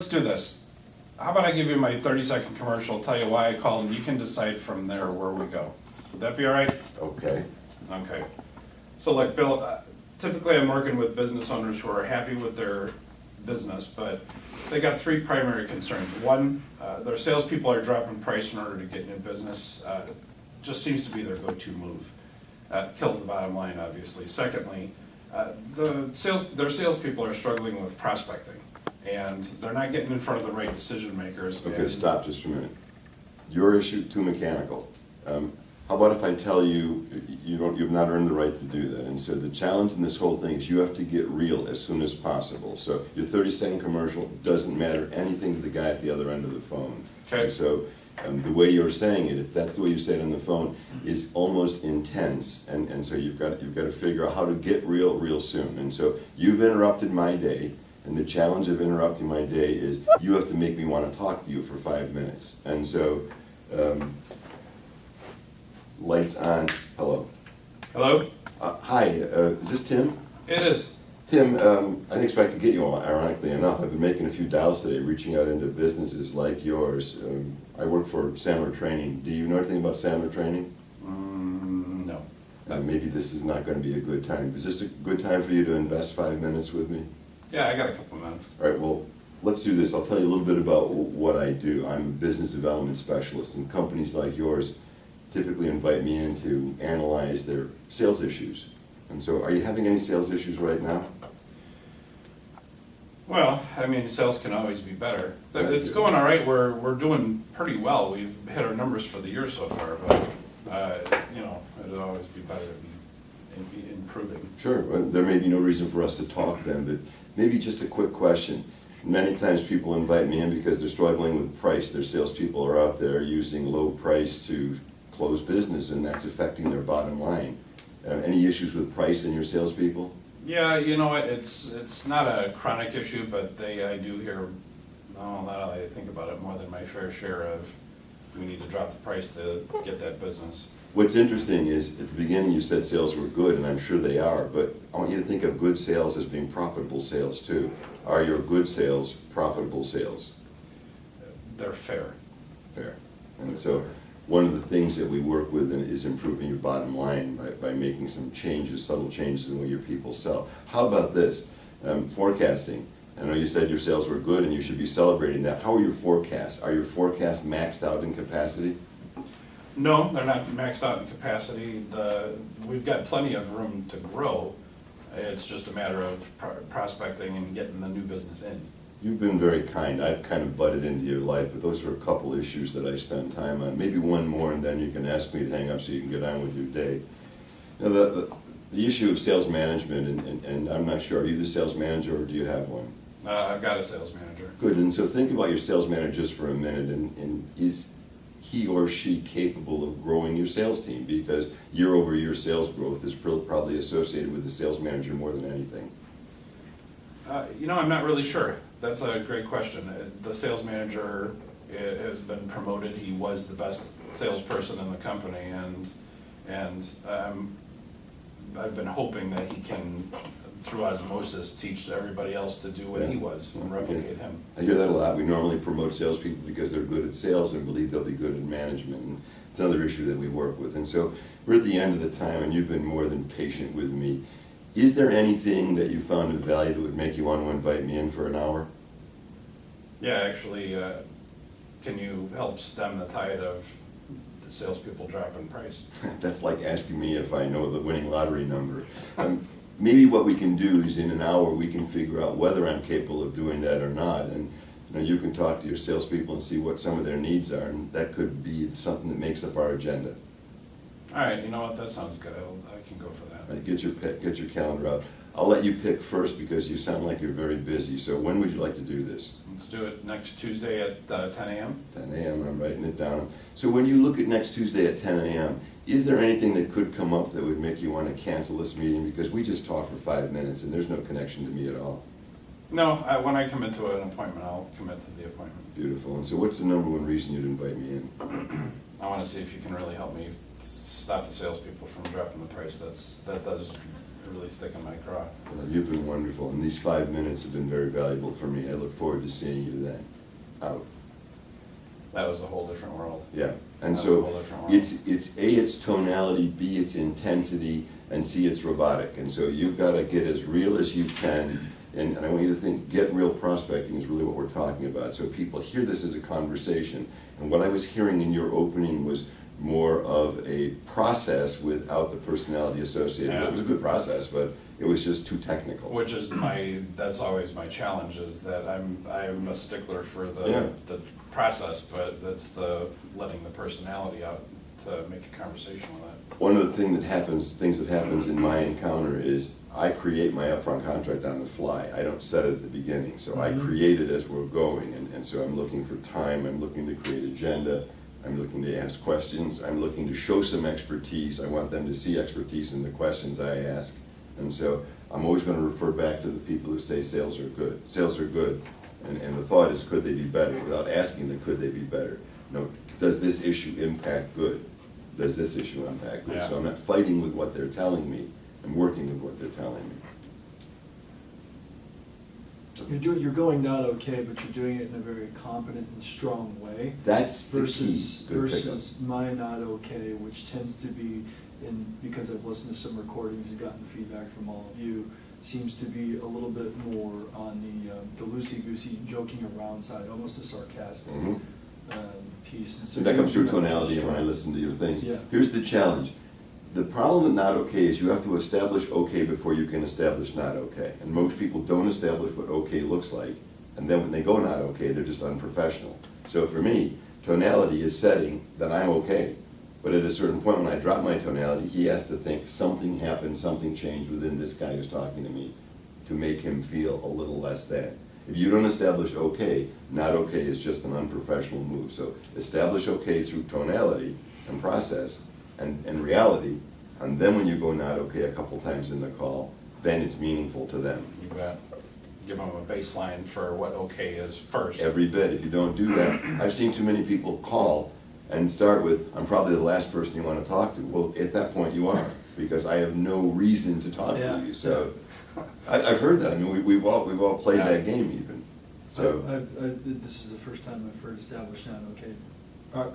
Let's do this. How about I give you my 30-second commercial, tell you why I called, and you can decide from there where we go. Would that be all right? Okay. Okay. So like Bill, typically I'm working with business owners who are happy with their business, but they got three primary concerns. One, their salespeople are dropping price in order to get new business. Just seems to be their go-to move. Kills the bottom line, obviously. Secondly, their salespeople are struggling with prospecting, and they're not getting in front of the right decision makers. Okay, stop just for a minute. Your issue, too mechanical. How about if I tell you, you've not earned the right to do that, and so the challenge in this whole thing is you have to get real as soon as possible. So your 30-second commercial doesn't matter anything to the guy at the other end of the phone. Okay. And so the way you're saying it, if that's the way you say it on the phone, is almost intense, and so you've got to figure out how to get real soon. And so you've interrupted my day, and the challenge of interrupting my day is you have to make me want to talk to you for 5 minutes. And so, lights on. Hello. Hello? Hi, is this Tim? It is. Tim, I didn't expect to get you on, ironically enough. I've been making a few dials today, reaching out into businesses like yours. I work for Sandler Training. Do you know anything about Sandler Training? No. Maybe this is not going to be a good time. Is this a good time for you to invest 5 minutes with me? Yeah, I got a couple minutes. All right, well, let's do this. I'll tell you a little bit about what I do. I'm a business development specialist, and companies like yours typically invite me in to analyze their sales issues. And so, are you having any sales issues right now? Well, I mean, sales can always be better. It's going all right. We're doing pretty well. We've hit our numbers for the year so far, but you know, it'd always be better to be improving. Sure. Well, there may be no reason for us to talk then, but maybe just a quick question. Many times people invite me in because they're struggling with price. Their salespeople are out there using low price to close business, and that's affecting their bottom line. Any issues with price in your salespeople? Yeah, you know what? It's not a chronic issue, but I do hear, now that I think about it, more than my fair share of we need to drop the price to get that business. What's interesting is at the beginning you said sales were good, and I'm sure they are, but I want you to think of good sales as being profitable sales too. Are your good sales profitable sales? They're fair. Fair. And so one of the things that we work with is improving your bottom line by making some changes, subtle changes in the way your people sell. How about this? Forecasting. I know you said your sales were good and you should be celebrating that. How are your forecasts? Are your forecasts maxed out in capacity? No, they're not maxed out in capacity. We've got plenty of room to grow. It's just a matter of prospecting and getting the new business in. You've been very kind. I've kind of butted into your life, but those are a couple issues that I spend time on. Maybe one more, and then you can ask me to hang up so you can get on with your day. You know, the issue of sales management, and I'm not sure, are you the sales manager or do you have one? I've got a sales manager. Good, and so think about your sales manager just for a minute, and is he or she capable of growing your sales team? Because year-over-year sales growth is probably associated with the sales manager more than anything. You know, I'm not really sure. That's a great question. The sales manager has been promoted. He was the best salesperson in the company, and I've been hoping that he can, through osmosis, teach everybody else to do what he was and replicate him. I hear that a lot. We normally promote salespeople because they're good at sales and believe they'll be good at management. And it's another issue that we work with. And so we're at the end of the time, and you've been more than patient with me. Is there anything that you found of value that would make you want to invite me in for an hour? Yeah, actually, can you help stem the tide of the salespeople dropping price? That's like asking me if I know the winning lottery number. Maybe what we can do is in an hour we can figure out whether I'm capable of doing that or not. And you can talk to your salespeople and see what some of their needs are, and that could be something that makes up our agenda. All right, you know what, that sounds good. I can go for that. Right, get your calendar out. I'll let you pick first because you sound like you're very busy. So when would you like to do this? Let's do it next Tuesday at 10 a.m. 10 a.m., I'm writing it down. So when you look at next Tuesday at 10 a.m., is there anything that could come up that would make you want to cancel this meeting? Because we just talked for 5 minutes and there's no connection to me at all. No, when I commit to an appointment, I'll commit to the appointment. Beautiful. And so what's the number one reason you'd invite me in? I want to see if you can really help me stop the salespeople from dropping the price. That does really stick in my craw. You've been wonderful, and these 5 minutes have been very valuable for me. I look forward to seeing you then. Out. That was a whole different world. Yeah, and That was a so whole different world. it's A, its tonality, B, its intensity, and C, it's robotic. And so you've got to get as real as you can, and I want you to think, get real prospecting is really what we're talking about. So people hear this as a conversation, and what I was hearing in your opening was more of a process without the personality associated. Yeah. It was a good process, but it was just too technical. Which is that's always my challenge, is that I'm a stickler for Yeah. the process, but that's the letting the personality out to make a conversation with it. One of the things that happens in my encounter is I create my upfront contract on the fly. I don't set it at the beginning, so I create it as we're going, and so I'm looking for time, I'm looking to create agenda, I'm looking to ask questions, I'm looking to show some expertise. I want them to see expertise in the questions I ask, and so I'm always going to refer back to the people who say sales are good. Sales are good, and the thought is, could they be better? Without asking them, could they be better? No, does this issue impact good? Does this issue impact good? Yeah. So I'm not fighting with what they're telling me, I'm working with what they're telling me. You're going not okay, but you're doing it in a very competent and strong way. That's the key. Versus Good pickup. versus my not okay, which tends to be, because I've listened to some recordings and gotten feedback from all of you, seems to be a little bit more on the loosey-goosey, joking around side, almost a sarcastic Mhm. piece. And So that comes through you're doing that tonality and when I strong. listen to your things. Yeah. Here's the challenge. The problem with not okay is you have to establish okay before you can establish not okay. And most people don't establish what okay looks like. And then when they go not okay, they're just unprofessional. So for me, tonality is setting that I'm okay. But at a certain point when I drop my tonality, he has to think something happened, something changed within this guy who's talking to me to make him feel a little less than. If you don't establish okay, not okay is just an unprofessional move. So establish okay through tonality and process and reality, and then when you go not okay a couple times in the call, then it's meaningful to them. You bet. Give them a baseline for what okay is first. Every bit. If you don't do that, I've seen too many people call and start with, I'm probably the last person you want to talk to. Well, at that point you are, because I have no reason to talk to you. So I've heard that. I mean, we've all played that game even. So This is the first time I've heard establish not okay.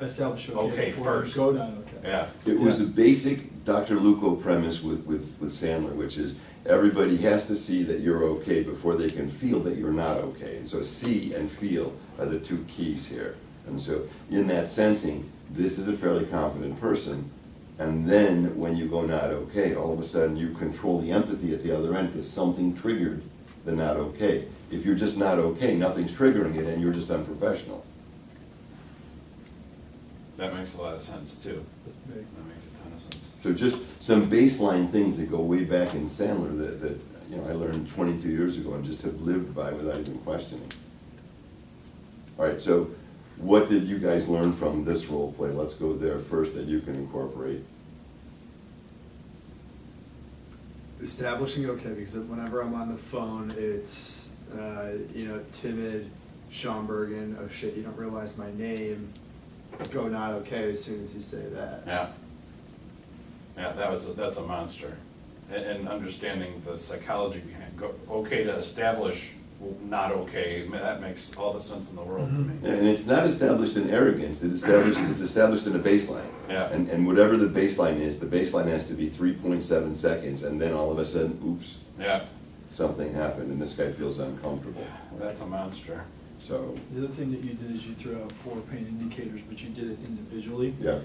Establish okay, Okay before first. go not okay. Yeah. it was the basic Dr. Luco premise with Sandler, which is everybody has to see that you're okay before they can feel that you're not okay. And so see and feel are the two keys here. And so in that sensing, this is a fairly confident person. And then when you go not okay, all of a sudden you control the empathy at the other end because something triggered the not okay. If you're just not okay, nothing's triggering it and you're just unprofessional. That makes a lot of sense too. That's big. That makes a ton of sense. So just some baseline things that go way back in Sandler that I learned 22 years ago and just have lived by without even questioning. All right, so what did you guys learn from this role play? Let's go there first that you can incorporate. Establishing okay, because whenever I'm on the phone, it's timid, Schomburgen, oh shit, you don't realize my name, go not okay as soon as you say that. Yeah. Yeah, that's a monster. And understanding the psychology behind, okay to establish not okay, that makes all the sense in the world to me. And it's not established in arrogance, it's established in a baseline. Yeah. And whatever the baseline is, the baseline has to be 3.7 seconds, and then all of a sudden, oops, Yeah, something happened, and this guy feels uncomfortable. that's a monster. So, The other thing that you did is you threw out 4 pain indicators, but you did it individually. yeah.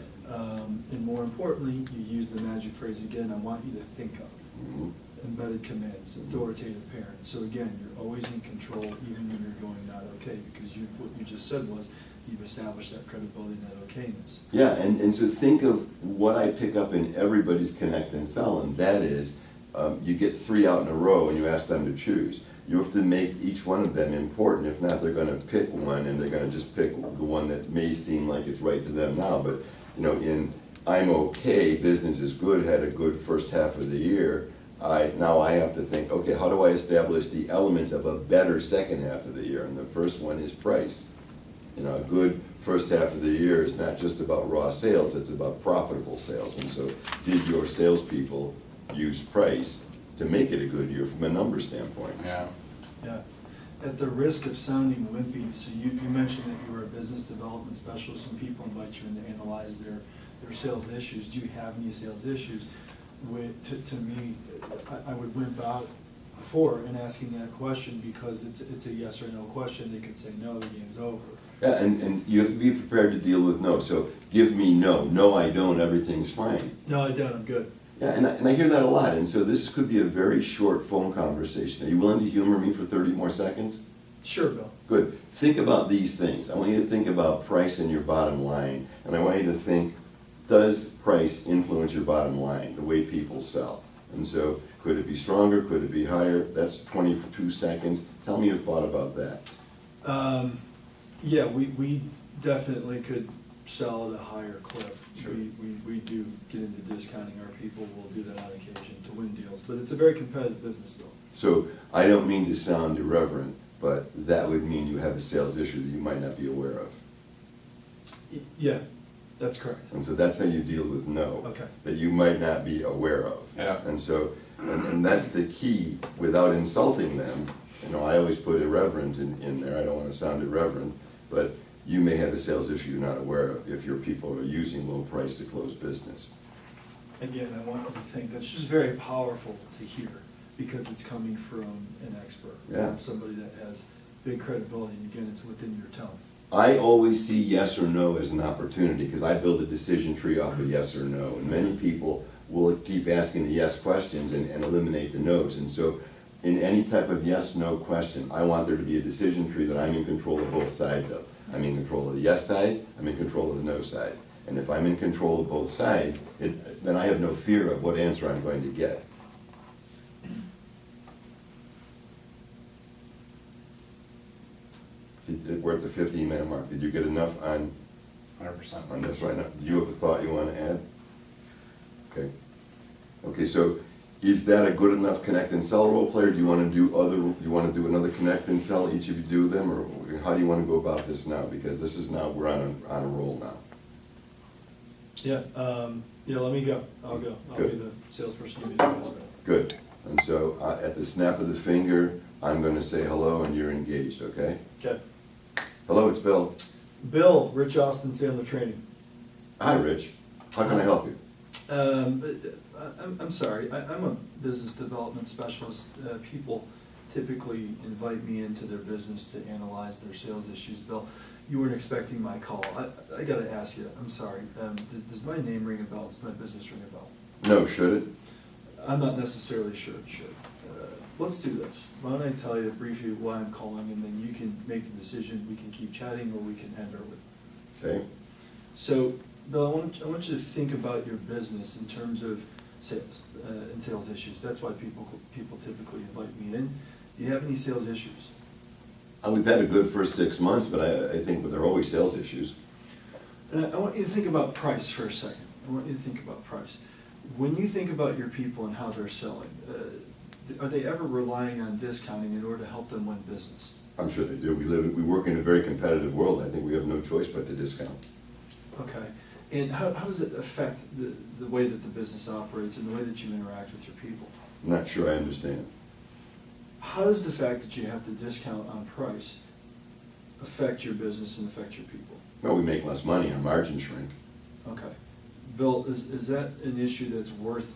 And more importantly, you used the magic phrase again, I want you to think of. Mhm. Embedded commands, authoritative parent. So again, you're always in control even when you're going not okay, because what you just said was, you've established that credibility and that okayness. Yeah, and so think of what I pick up in everybody's Connect and Sell, and that is, you get 3 out in a row and you ask them to choose. You have to make each one of them important. If not, they're going to pick one, and they're going to just pick the one that may seem like it's right to them now. But in I'm okay, business is good, had a good first half of the year. Now I have to think, okay, how do I establish the elements of a better second half of the year? And the first one is price. A good first half of the year is not just about raw sales, it's about profitable sales. And so did your salespeople use price to make it a good year from a number standpoint. Yeah. Yeah. At the risk of sounding wimpy, so you mentioned that you were a business development specialist and people invite you in to analyze their sales issues. Do you have any sales issues? To me, I would wimp out before in asking that question because it's a yes or no question. They could say no, the game's over. Yeah, and you have to be prepared to deal with no. So give me no. No, I don't. Everything's fine. No, I don't. I'm good. Yeah, and I hear that a lot. And so this could be a very short phone conversation. Are you willing to humor me for 30 more seconds? Sure, Bill. Good. Think about these things. I want you to think about price and your bottom line. And I want you to think, does price influence your bottom line, the way people sell? And so could it be stronger? Could it be higher? That's 22 seconds. Tell me your thought about that. Yeah, we definitely could sell at a higher clip. Sure. We do get into discounting. Our people will do that on occasion to win deals, but it's a very competitive business, Bill. So I don't mean to sound irreverent, but that would mean you have a sales issue that you might not be aware of. Yeah, that's correct. And so that's how you deal with no. Okay. That you might not be aware of. Yeah. And so, and that's the key without insulting them. You know, I always put irreverent in there. I don't want to sound irreverent, but you may have a sales issue you're not aware of if your people are using low price to close business. Again, I want you to think that's just very powerful to hear because it's coming from an expert. Yeah. Somebody that has big credibility, and again, it's within your tone. I always see yes or no as an opportunity because I build a decision tree off of yes or no. And many people will keep asking the yes questions and eliminate the no's. And so in any type of yes-no question, I want there to be a decision tree that I'm in control of both sides of. I'm in control of the yes side, I'm in control of the no side. And if I'm in control of both sides, then I have no fear of what answer I'm going to get. We're at the 15-minute mark. Did you get enough on 100%. on this right now? Do you have a thought you want to add? Okay. Okay, so is that a good enough connect and sell role play, or do you want to do another connect and sell, each of you do them, or how do you want to go about this now? Because this is now, we're on a roll now. Yeah, let me go. I'll go. I'll Good. be the salesperson. You be the salesman. Good. And so at the snap of the finger, I'm going to say hello and you're engaged, okay? Okay. Hello, it's Bill. Bill, Rich Austin, Sandler Training. Hi, Rich. How can I help you? I'm sorry, I'm a business development specialist. People typically invite me into their business to analyze their sales issues. Bill, you weren't expecting my call. I got to ask you, I'm sorry, does my name ring a bell? Does my business ring a bell? No, should it? I'm not necessarily sure it should. Let's do this. Why don't I tell you briefly why I'm calling, and then you can make the decision. We can keep chatting, or we can end early. Okay. So, Bill, I want you to think about your business in terms of sales and sales issues. That's why people typically invite me in. Do you have any sales issues? We've had a good first 6 months, but I think there are always sales issues. And I want you to think about price for a second. I want you to think about price. When you think about your people and how they're selling, are they ever relying on discounting in order to help them win business? I'm sure they do. We work in a very competitive world. I think we have no choice but to discount. Okay. And how does it affect the way that the business operates and the way that you interact with your people? I'm not sure I understand. How does the fact that you have to discount on price affect your business and affect your people? Well, we make less money, our margins shrink. Okay. Bill, is that an issue that's worth,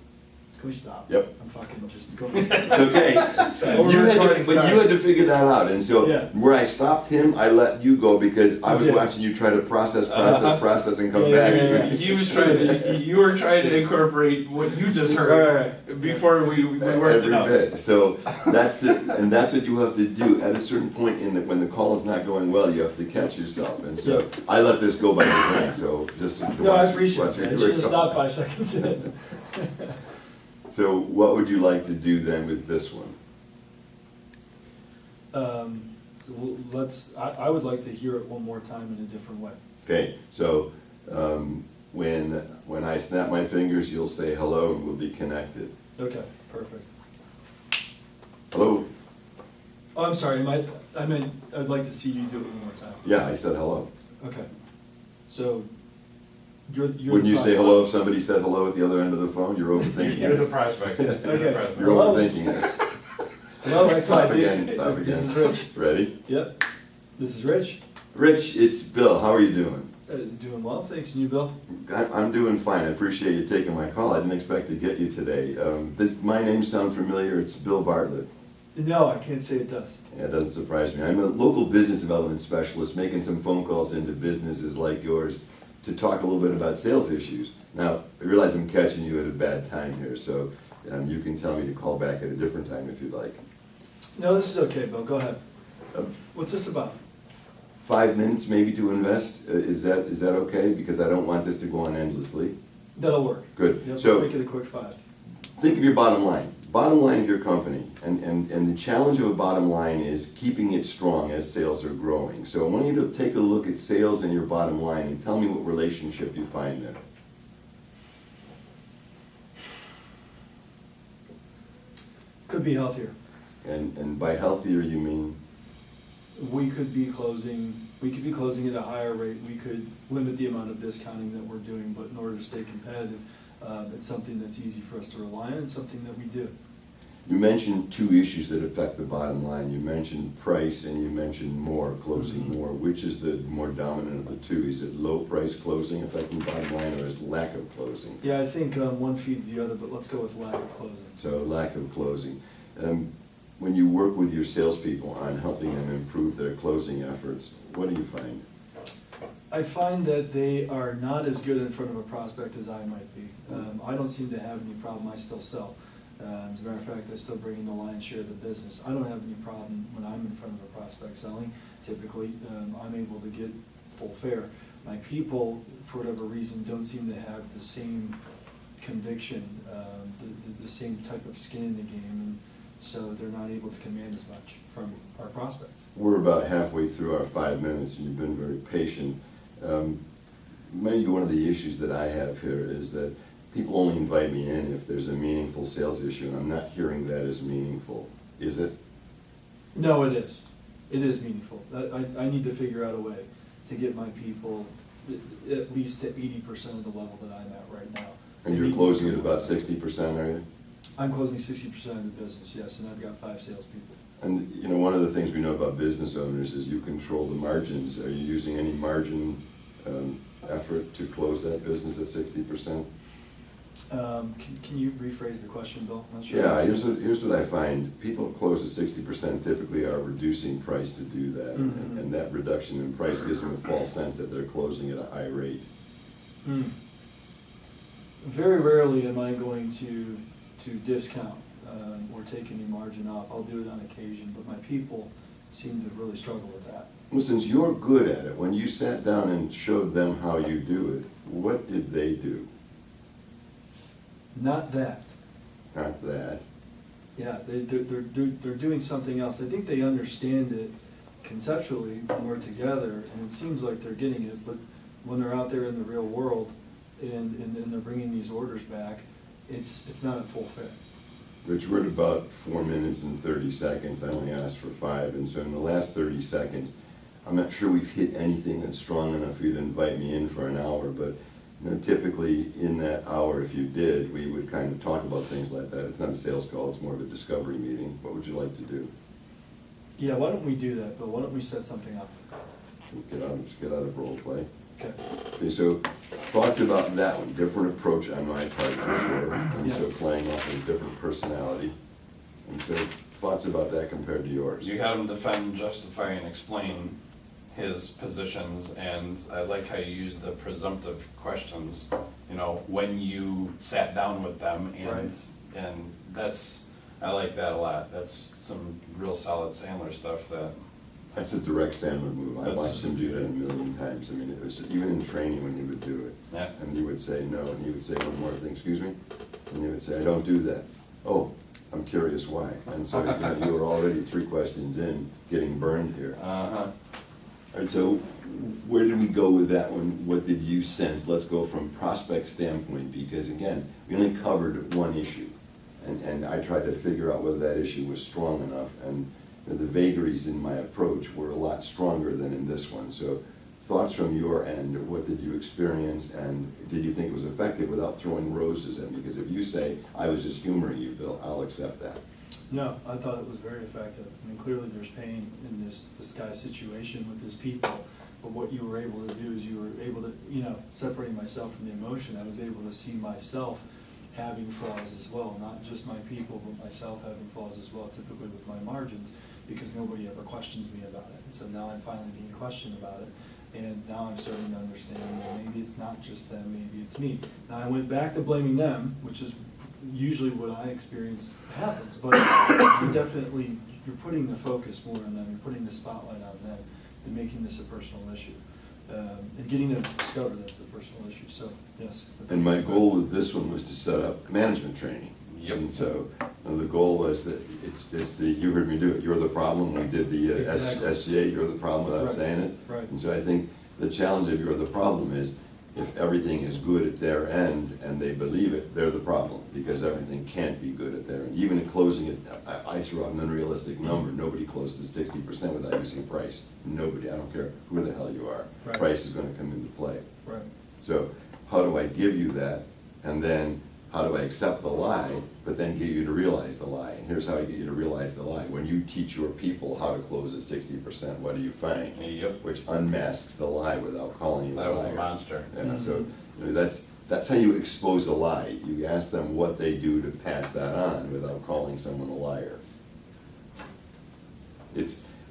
can we stop? Yep. I'm fucking just going. It's okay. So You we're had recording, but sorry. you had to figure that out, and so Yeah. where I stopped him, I let you go because I was Yeah. watching you try to process, and come Yeah, back. yeah, yeah. You were trying to incorporate what you just heard Right. before we worked it out. Every bit. So that's what you have to do at a certain point when the call is not going well. You have to catch yourself, and so I let this go by design. So just to No, I watch- appreciate watch it. I you should have go. stopped 5 seconds in. So what would you like to do then with this one? I would like to hear it one more time in a different way. Okay, so when I snap my fingers, you'll say hello and we'll be connected. Okay, perfect. Hello? Oh, I'm sorry, I meant, I'd like to see you do it one more time. Yeah, I said hello. Okay. So, You're Wouldn't the you say prospect. hello if somebody said hello at the other end of the phone? You're overthinking You're the it. prospect. You're the Okay. prospect. You're Hello? overthinking it. Hello, Stop XYZ. again, stop again. This is Rich. Ready? Yep. This is Rich. Rich, it's Bill. How are you doing? Doing well, thanks. And you, Bill? I'm doing fine. I appreciate you taking my call. I didn't expect to get you today. My name sounds familiar. It's Bill Bartlett. No, I can't say it does. Yeah, it doesn't surprise me. I'm a local business development specialist making some phone calls into businesses like yours to talk a little bit about sales issues. Now, I realize I'm catching you at a bad time here, so you can tell me to call back at a different time if you'd like. No, this is okay, Bill. Go ahead. Uh, What's this about? 5 minutes maybe to invest, is that okay? Because I don't want this to go on endlessly. That'll work. Good. Yep, So- let's make it a quick 5. Think of your bottom line of your company, and the challenge of a bottom line is keeping it strong as sales are growing. So I want you to take a look at sales and your bottom line and tell me what relationship you find there. Could be healthier. And by healthier you mean? We could be closing at a higher rate. We could limit the amount of discounting that we're doing, but in order to stay competitive, it's something that's easy for us to rely on and something that we do. You mentioned 2 issues that affect the bottom line. You mentioned price and you mentioned closing more. Which is the more dominant of the 2? Is it low price closing affecting the bottom line, or is lack of closing? Yeah, I think one feeds the other, but let's go with lack of closing. So lack of closing. When you work with your salespeople on helping them improve their closing efforts, what do you find? I find that they are not as good in front of a prospect as I might be. I don't seem to have any problem. I still sell. As a matter of fact, I still bring in the lion's share of the business. I don't have any problem when I'm in front of a prospect selling. Typically, I'm able to get full fare. My people, for whatever reason, don't seem to have the same conviction, the same type of skin in the game, and so they're not able to command as much from our prospects. We're about halfway through our 5 minutes, and you've been very patient. Maybe one of the issues that I have here is that people only invite me in if there's a meaningful sales issue, and I'm not hearing that as meaningful. Is it? No, it is. It is meaningful. I need to figure out a way to get my people at least to 80% of the level that I'm at right now. And you're closing at about 60%, are you? I'm closing 60% of the business, yes, and I've got 5 salespeople. And you know, one of the things we know about business owners is you control the margins. Are you using any margin effort to close that business at 60%? Can you rephrase the question, Bill? I'm not sure. Yeah, here's what I find. People who close at 60% typically are reducing price to do that, and that reduction in price gives them a false sense that they're closing at a high rate. Very rarely am I going to discount or take any margin off. I'll do it on occasion, but my people seem to really struggle with that. Well, since you're good at it, when you sat down and showed them how you do it, what did they do? Not that. Not that. Yeah, they're doing something else. I think they understand it conceptually when we're together, and it seems like they're getting it, but when they're out there in the real world and they're bringing these orders back, it's not at full fit. Rich, we're at about 4 minutes and 30 seconds. I only asked for 5, and so in the last 30 seconds, I'm not sure we've hit anything that's strong enough for you to invite me in for an hour, but you know, typically in that hour, if you did, we would kind of talk about things like that. It's not a sales call, it's more of a discovery meeting. What would you like to do? Yeah, why don't we do that, Bill? Why don't we set something up? Just get out of role play. Okay. Okay, so thoughts about that one, different approach on my part for sure, and so playing off a different personality. And so thoughts about that compared to yours? You had him defend, justify, and explain his positions, and I like how you use the presumptive questions, you know, when you sat down with them, and that's, I like that a lot. That's some real solid Sandler stuff that. That's a direct Sandler move. I watched him do that a million times. I mean, it was even in training when he would do it. Yeah. And he would say no, and he would say one more thing, excuse me? And he would say, I don't do that. Oh, I'm curious why. And so you know, you were already 3 questions in, getting burned here. All right, so where did we go with that one? What did you sense? Let's go from prospect standpoint, because again, we only covered one issue. And I tried to figure out whether that issue was strong enough. And the vagaries in my approach were a lot stronger than in this one. So thoughts from your end. What did you experience, and did you think it was effective without throwing roses in? Because if you say, I was just humoring you, Bill, I'll accept that. No, I thought it was very effective. I mean, clearly there's pain in this guy's situation with his people, but what you were able to do is you were able to, you know, separating myself from the emotion, I was able to see myself having flaws as well, not just my people, but myself having flaws as well, typically with my margins, because nobody ever questions me about it. And so now I'm finally being questioned about it, and now I'm starting to understand that maybe it's not just them, maybe it's me. Now I went back to blaming them, which is usually what I experience happens, but you're putting the focus more on them, you're putting the spotlight on them, and making this a personal issue. And getting them to discover that's a personal issue, so, yes. And my goal with this one was to set up management training. Yep. And so, the goal was that it's the, you heard me do it, you're the problem. We did the Exactly. SGA, you're the problem without Right. saying it. Right. And so I think the challenge of you're the problem is, if everything is good at their end and they believe it, they're the problem, because everything can't be good at their end. Even at closing it, I threw out an unrealistic number. Nobody closes 60% without using price. Nobody, I don't care who the hell you are. Right. Price is gonna come into play. Right. So how do I give you that? And then how do I accept the lie, but then get you to realize the lie? And here's how I get you to realize the lie. When you teach your people how to close at 60%, what do you find? Yep. Which unmasks the lie without calling you a liar. That was a monster. Yeah, so you know, that's how you expose a lie. You ask them what they do to pass that on without calling someone a liar.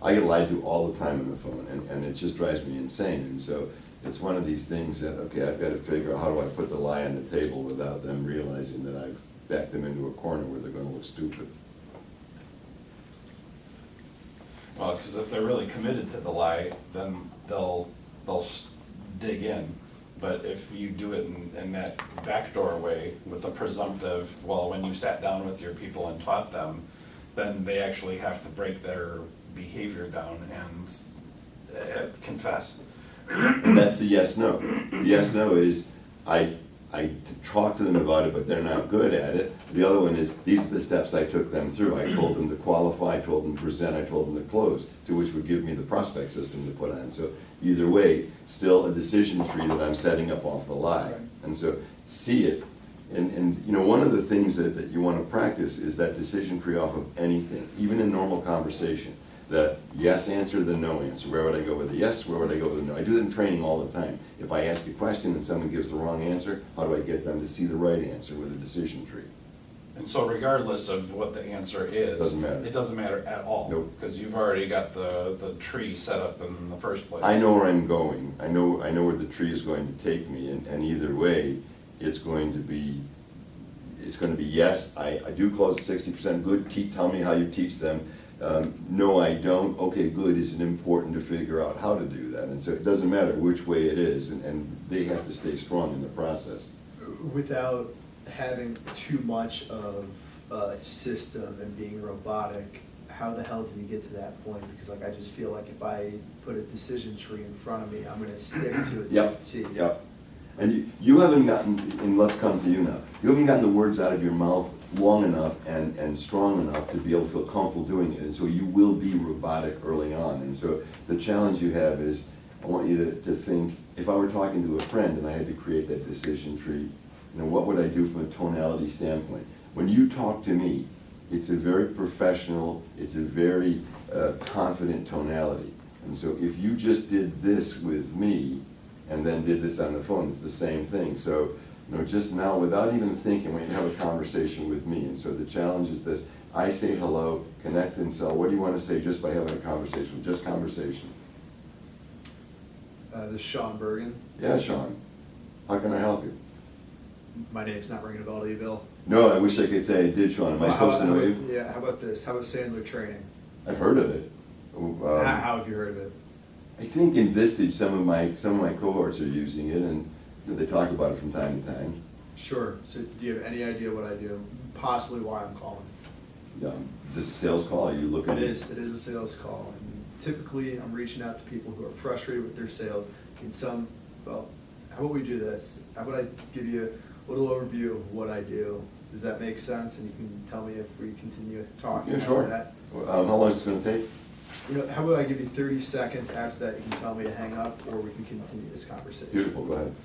I get lied to all the time on the phone, and it just drives me insane. And so it's one of these things that, okay, I've got to figure out how do I put the lie on the table without them realizing that I've backed them into a corner where they're going to look stupid. Well, because if they're really committed to the lie, then they'll dig in. But if you do it in that backdoor way with the presumptive, well, when you sat down with your people and taught them, then they actually have to break their behavior down and confess. And that's the yes-no. The yes-no is, I talk to them about it, but they're not good at it. The other one is, these are the steps I took them through. I told them to qualify, I told them to present, I told them to close, to which would give me the prospect system to put on. So either way, still a decision tree that I'm setting up off the lie. And so see it. And you know, one of the things that you want to practice is that decision tree off of anything, even in normal conversation. The yes answer, the no answer. Where would I go with the yes? Where would I go with the no? I do that in training all the time. If I ask a question and someone gives the wrong answer, how do I get them to see the right answer with a decision tree? And so regardless of what the answer is, Doesn't matter. it doesn't matter at all. Nope. Because you've already got the tree set up in the first place. I know where I'm going. I know where the tree is going to take me, and either way, it's going to be yes, I do close at 60%. Good. Tell me how you teach them. No, I don't. Okay, good. Is it important to figure out how to do that? And so it doesn't matter which way it is, and they have to stay strong in the process. Without having too much of a system and being robotic, how the hell do you get to that point? Because like I just feel like if I put a decision tree in front of me, I'm going to stick to it. Yep. to a T. Yep. And you haven't gotten, and let's come to you now, you haven't gotten the words out of your mouth long enough and strong enough to be able to feel comfortable doing it. And so you will be robotic early on. And so the challenge you have is, I want you to think, if I were talking to a friend and I had to create that decision tree, you know, what would I do from a tonality standpoint? When you talk to me, it's a very professional, it's a very confident tonality. And so if you just did this with me and then did this on the phone, it's the same thing. So, you know, just now, without even thinking, when you have a conversation with me, and so the challenge is this: I say hello, connect and sell. What do you want to say just by having a conversation? Just conversation. This is Sean Bergen. Yeah, Sean. How can I help you? My name's not ringing a bell to you, Bill. No, I wish I could say I did, Sean. Am I supposed to know you? Yeah, how about this? How about Sandler training? I've heard of it. How have you heard of it? I think in Vistage, some of my cohorts are using it, and they talk about it from time to time. Sure. So do you have any idea what I do? Possibly why I'm calling? Is this a sales call? Are you looking? It is a sales call. And typically, I'm reaching out to people who are frustrated with their sales. Well, how about we do this? How about I give you a little overview of what I do? Does that make sense? And you can tell me if we continue talking Yeah, after sure. that. How long is it going to take? how about I give you 30 seconds, after that you can tell me to hang up, or we can continue this conversation. Beautiful, go ahead.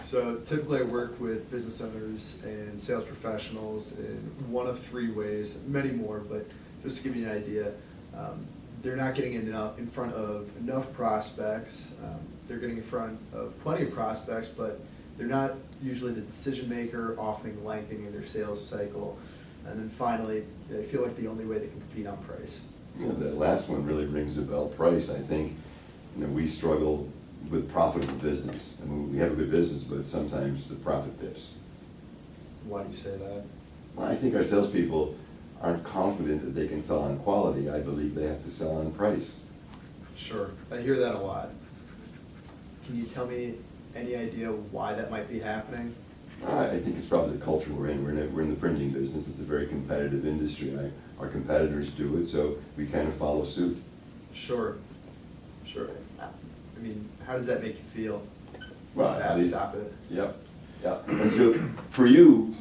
So typically I work with business owners and sales professionals in one of three ways, many more, but just to give you an idea, they're not getting in front of enough prospects. They're getting in front of plenty of prospects, but they're not usually the decision maker, often lengthening their sales cycle. And then finally, they feel like the only way they can compete on price. The last one really rings a bell, price. I think, we struggle with profitable business. I mean, we have a good business, but sometimes the profit dips. Why do you say that? Well, I think our salespeople aren't confident that they can sell on quality. I believe they have to sell on price. Sure, I hear that a lot. Can you tell me any idea why that might be happening? I think it's probably the culture we're in. We're in the printing business. It's a very competitive industry. Our competitors do it, so we kind of follow suit. Sure. I mean, how does that make you feel? Well, at least, Stop it. Yep. And so for you,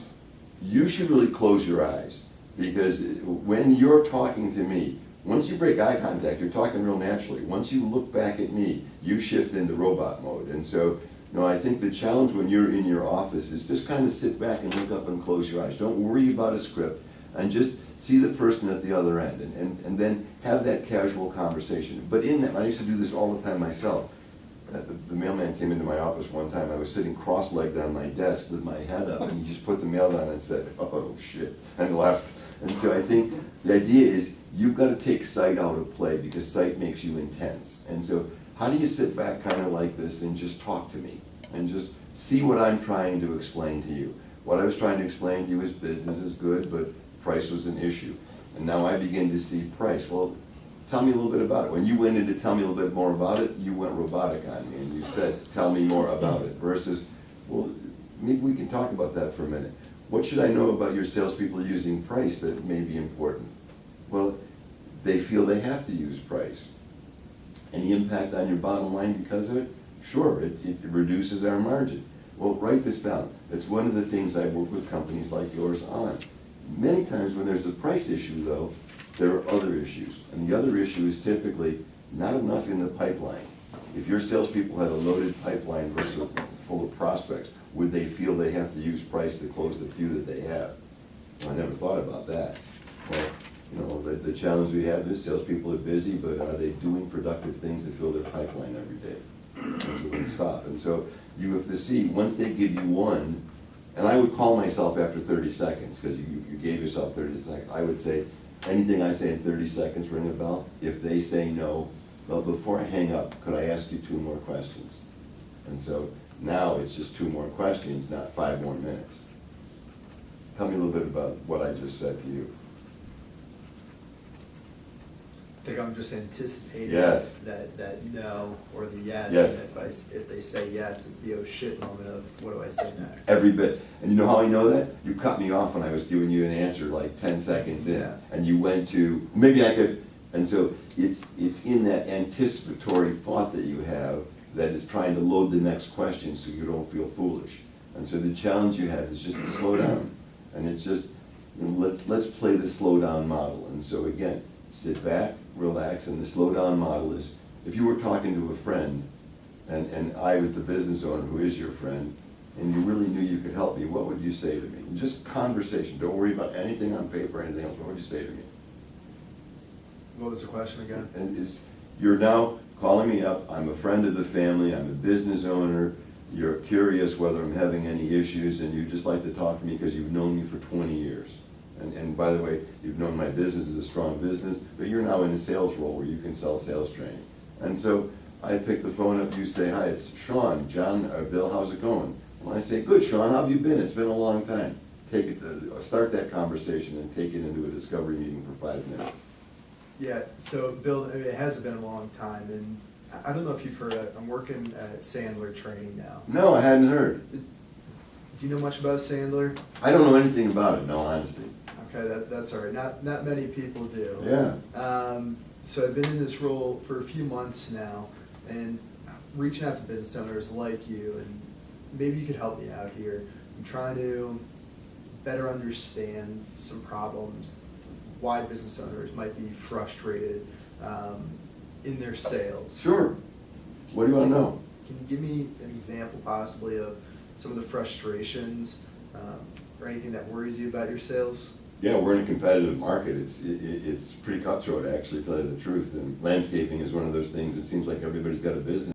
you should really close your eyes, because when you're talking to me, once you break eye contact, you're talking real naturally. Once you look back at me, you shift into robot mode. And so, I think the challenge when you're in your office is just kind of sit back and look up and close your eyes. Don't worry about a script, and just see the person at the other end, and then have that casual conversation. But in that, I used to do this all the time myself. The mailman came into my office one time. I was sitting cross-legged on my desk with my head up, and he just put the mail down and said, "Oh shit," and left. And so I think the idea is you've got to take sight out of play, because sight makes you intense. And so how do you sit back kind of like this and just talk to me and just see what I'm trying to explain to you? What I was trying to explain to you is business is good, but price was an issue. And now I begin to see price. Well, tell me a little bit about it. When you went in to tell me a little bit more about it, you went robotic on me, and you said, "Tell me more about it," versus, "Well, maybe we can talk about that for a minute. What should I know about your salespeople using price that may be important?" Well, they feel they have to use price. Any impact on your bottom line because of it? Sure, it reduces our margin. Well, write this down. It's one of the things I work with companies like yours on. Many times when there's a price issue, though, there are other issues. And the other issue is typically not enough in the pipeline. If your salespeople had a loaded pipeline versus full of prospects, would they feel they have to use price to close the few that they have? Well, I never thought about that. Well, the challenge we have is salespeople are busy, but are they doing productive things to fill their pipeline every day? And so let's stop. And so you have to see, once they give you one, and I would call myself after 30 seconds, because you gave yourself 30 seconds. I would say, anything I say in 30 seconds, ring a bell. If they say no, well, before I hang up, could I ask you 2 more questions? And so now it's just 2 more questions, not 5 more minutes. Tell me a little bit about what I just said to you. I think I'm just anticipating Yes. that no or the yes. Yes. And if they say yes, it's the oh shit moment of what do I say next? Every bit. And you know how I know that? You cut me off when I was giving you an answer like 10 seconds in. Yeah. And you went to, maybe I could, and so it's in that anticipatory thought that you have that is trying to load the next question so you don't feel foolish. And so the challenge you have is just to slow down. And it's just, let's play the slow down model. And so again, sit back, relax, and the slow down model is, if you were talking to a friend, and I was the business owner who is your friend, and you really knew you could help me, what would you say to me? Just conversation, don't worry about anything on paper or anything else, what would you say to me? What was the question again? And you're now calling me up, I'm a friend of the family, I'm a business owner, you're curious whether I'm having any issues, and you'd just like to talk to me because you've known me for 20 years. And by the way, you've known my business is a strong business, but you're now in a sales role where you can sell sales training. And so I pick the phone up, you say, "Hi, it's Sean, John, Bill, how's it going?" Well, I say, "Good, Sean, how have you been? It's been a long time." Start that conversation and take it into a discovery meeting for 5 minutes. Yeah, so Bill, I mean, it has been a long time, and I don't know if you've heard it, I'm working at Sandler Training now. No, I hadn't heard. Do you know much about Sandler? I don't know anything about it, no honesty. Okay, that's all right. Not many people do. Yeah. So I've been in this role for a few months now, and reaching out to business owners like you, and maybe you could help me out here. I'm trying to better understand some problems, why business owners might be frustrated in their sales. Sure. What do you want to know? Can you give me an example possibly of some of the frustrations or anything that worries you about your sales? Yeah, we're in a competitive market. It's pretty cutthroat, actually, to tell you the truth. And landscaping is one of those things. It seems like everybody's got a business.